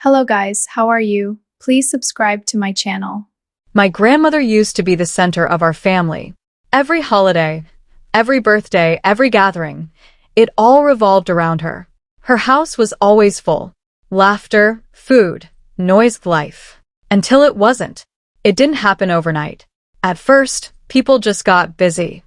Hello guys, how are you? Please subscribe to my channel. My grandmother used to be the center of our family. Every holiday, every birthday, every gathering, it all revolved around her. Her house was always full. Laughter, food, noise, life. Until it wasn't. It didn't happen overnight. At first, people just got busy.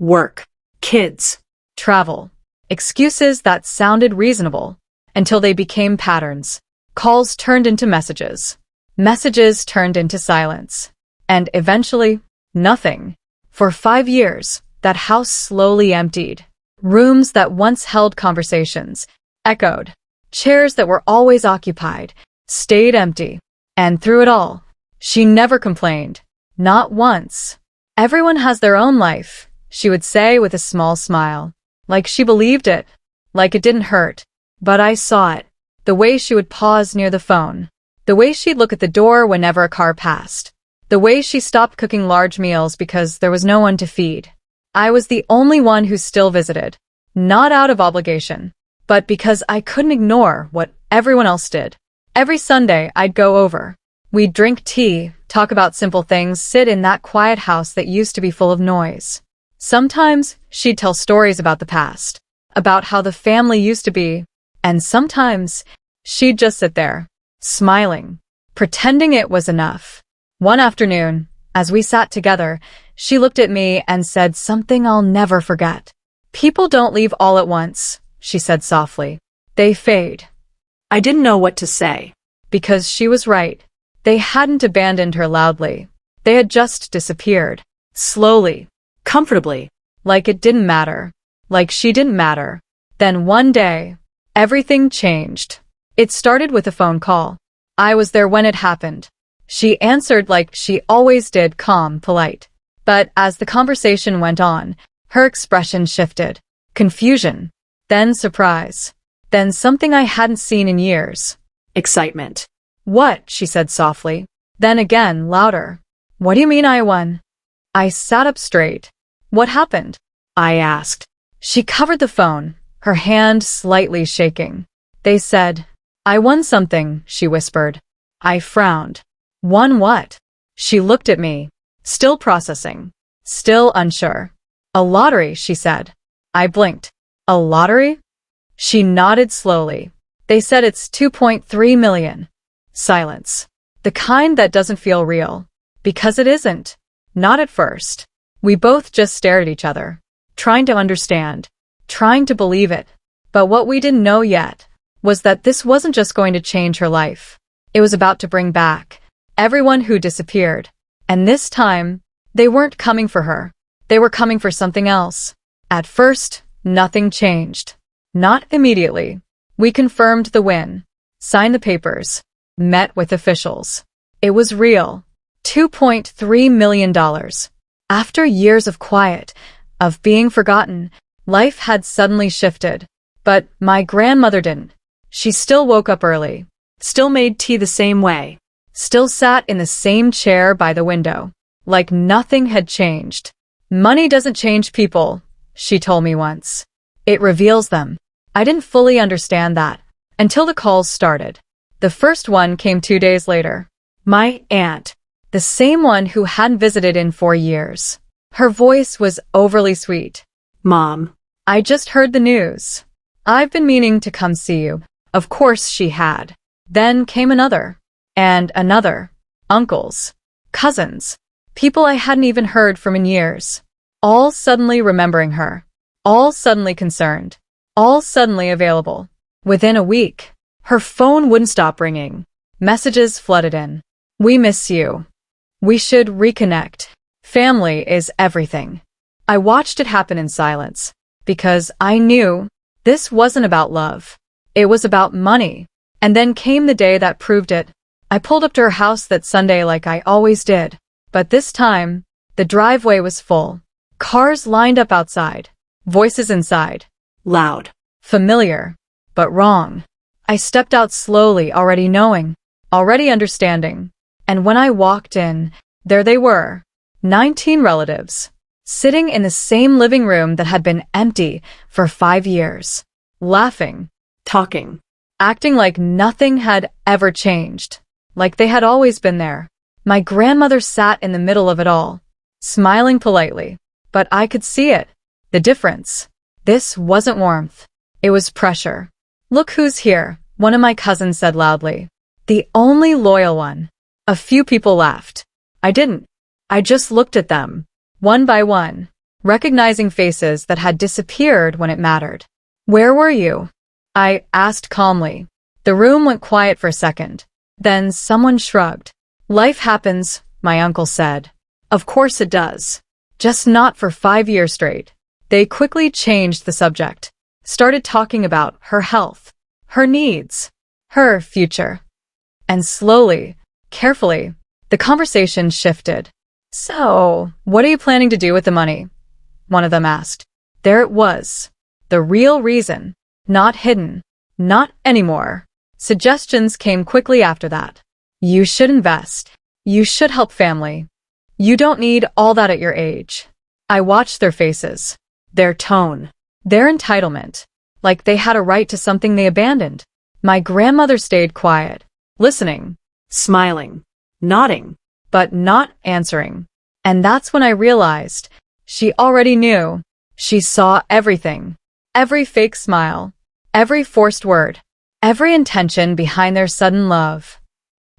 Work, kids, travel, excuses that sounded reasonable, until they became patterns. Calls turned into messages. Messages turned into silence. And eventually, nothing. For 5 years, that house slowly emptied. Rooms that once held conversations echoed. Chairs that were always occupied stayed empty. And through it all, she never complained. Not once. Everyone has their own life, she would say with a small smile. Like she believed it. Like it didn't hurt. But I saw it. The way she would pause near the phone. The way she'd look at the door whenever a car passed. The way she stopped cooking large meals because there was no one to feed. I was the only one who still visited. Not out of obligation, but because I couldn't ignore what everyone else did. Every Sunday, I'd go over. We'd drink tea, talk about simple things, sit in that quiet house that used to be full of noise. Sometimes, she'd tell stories about the past, about how the family used to be, and sometimes, she'd just sit there, smiling, pretending it was enough. One afternoon, as we sat together, she looked at me and said something I'll never forget. "People don't leave all at once," she said softly. "They fade." I didn't know what to say. Because she was right. They hadn't abandoned her loudly. They had just disappeared. Slowly. Comfortably. Like it didn't matter. Like she didn't matter. Then one day, everything changed. It started with a phone call. I was there when it happened. She answered like she always did, calm, polite. But as the conversation went on, her expression shifted. Confusion. Then surprise. Then something I hadn't seen in years. Excitement. "What?" she said softly. Then again, louder. "What do you mean I won?" I sat up straight. "What happened?" I asked. She covered the phone, her hand slightly shaking. "They said, I won something," she whispered. I frowned. "Won what?" She looked at me, still processing, still unsure. "A lottery," she said. I blinked. "A lottery?" She nodded slowly. "They said it's 2.3 million. Silence. The kind that doesn't feel real. Because it isn't. Not at first. We both just stared at each other, trying to understand, trying to believe it. But what we didn't know yet was that this wasn't just going to change her life. It was about to bring back everyone who disappeared. And this time, they weren't coming for her. They were coming for something else. At first, nothing changed. Not immediately. We confirmed the win, signed the papers, met with officials. It was real. $2.3 million. After years of quiet, of being forgotten, life had suddenly shifted. But my grandmother didn't. She still woke up early, still made tea the same way, still sat in the same chair by the window, like nothing had changed. "Money doesn't change people," she told me once. "It reveals them." I didn't fully understand that until the calls started. The first one came 2 days later. My aunt, the same one who hadn't visited in 4 years. Her voice was overly sweet. "Mom, I just heard the news. I've been meaning to come see you." Of course she had. Then came another. And another. Uncles. Cousins. People I hadn't even heard from in years. All suddenly remembering her. All suddenly concerned. All suddenly available. Within a week, her phone wouldn't stop ringing. Messages flooded in. "We miss you. We should reconnect. Family is everything." I watched it happen in silence, because I knew this wasn't about love. It was about money. And then came the day that proved it. I pulled up to her house that Sunday like I always did. But this time, the driveway was full. Cars lined up outside. Voices inside. Loud. Familiar. But wrong. I stepped out slowly, already knowing. Already understanding. And when I walked in, there they were. 19 relatives. Sitting in the same living room that had been empty for 5 years. Laughing. Talking. acting like nothing had ever changed, like they had always been there. My grandmother sat in the middle of it all, smiling politely, but I could see it. The difference. This wasn't warmth. It was pressure. "Look who's here," one of my cousins said loudly. "The only loyal one." A few people laughed. I didn't. I just looked at them, one by one, recognizing faces that had disappeared when it mattered. "Where were you?" I asked calmly. The room went quiet for a second. Then someone shrugged. "Life happens," my uncle said. "Of course it does. Just not for 5 years straight." They quickly changed the subject, started talking about her health, her needs, her future. And slowly, carefully, the conversation shifted. "So, what are you planning to do with the money?" one of them asked. There it was. The real reason. Not hidden. Not anymore. Suggestions came quickly after that. "You should invest. You should help family. You don't need all that at your age." I watched their faces, their tone, their entitlement, like they had a right to something they abandoned. My grandmother stayed quiet, listening, smiling, nodding, but not answering. And that's when I realized she already knew. She saw everything. Every fake smile, every forced word, every intention behind their sudden love.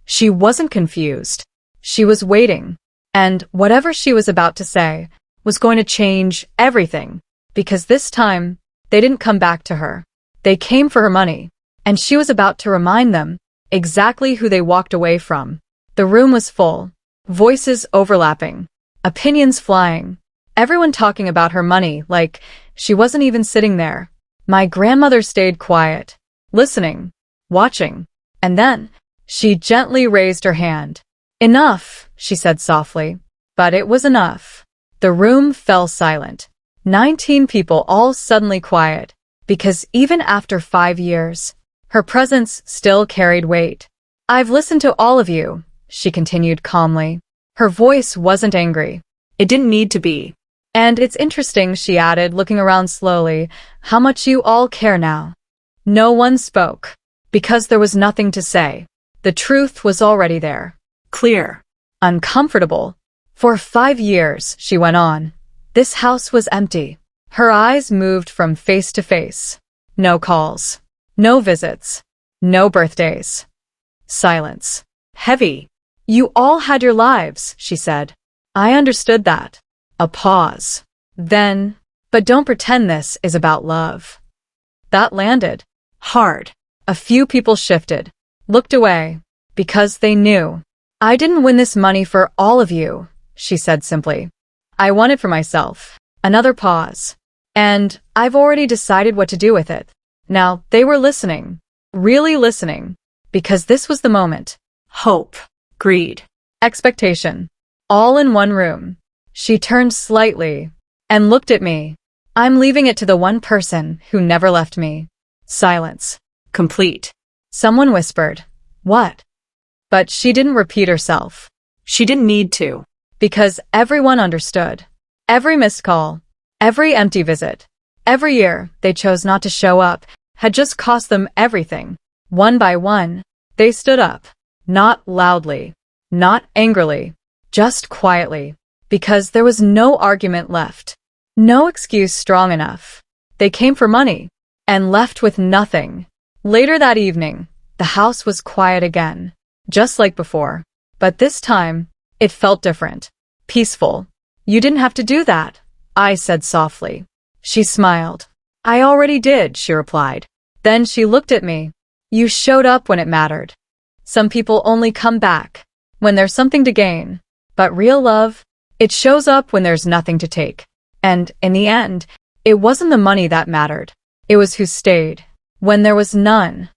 She wasn't confused. She was waiting. And whatever she was about to say was going to change everything. Because this time, they didn't come back to her. They came for her money. And she was about to remind them exactly who they walked away from. The room was full. Voices overlapping. Opinions flying. Everyone talking about her money like she wasn't even sitting there. My grandmother stayed quiet, listening, watching. And then, she gently raised her hand. "Enough," she said softly. But it was enough. The room fell silent. 19 people all suddenly quiet, because even after 5 years, her presence still carried weight. "I've listened to all of you," she continued calmly. Her voice wasn't angry. It didn't need to be. "And it's interesting," she added, looking around slowly, "how much you all care now." No one spoke, because there was nothing to say. The truth was already there. Clear. Uncomfortable. "For 5 years," she went on, "this house was empty." Her eyes moved from face to face. No calls. No visits. No birthdays. Silence. Heavy. "You all had your lives," she said. I understood that. A pause. Then, "But don't pretend this is about love." That landed. Hard. A few people shifted, looked away, because they knew. "I didn't win this money for all of you," she said simply. "I won it for myself." Another pause. "And I've already decided what to do with it." Now, they were listening. Really listening. Because this was the moment. Hope. Greed. Expectation. All in one room. She turned slightly and looked at me. "I'm leaving it to the one person who never left me." Silence. Complete. Someone whispered, "What?" But she didn't repeat herself. She didn't need to. Because everyone understood. Every missed call, every empty visit, every year they chose not to show up had just cost them everything. One by one, they stood up. Not loudly, not angrily, just quietly. Because there was no argument left. No excuse strong enough. They came for money and left with nothing. Later that evening, the house was quiet again, just like before. But this time, it felt different. Peaceful. "You didn't have to do that," I said softly. She smiled. "I already did," she replied. Then she looked at me. "You showed up when it mattered. Some people only come back when there's something to gain. But real love, it shows up when there's nothing to take." And in the end, it wasn't the money that mattered. It was who stayed when there was none.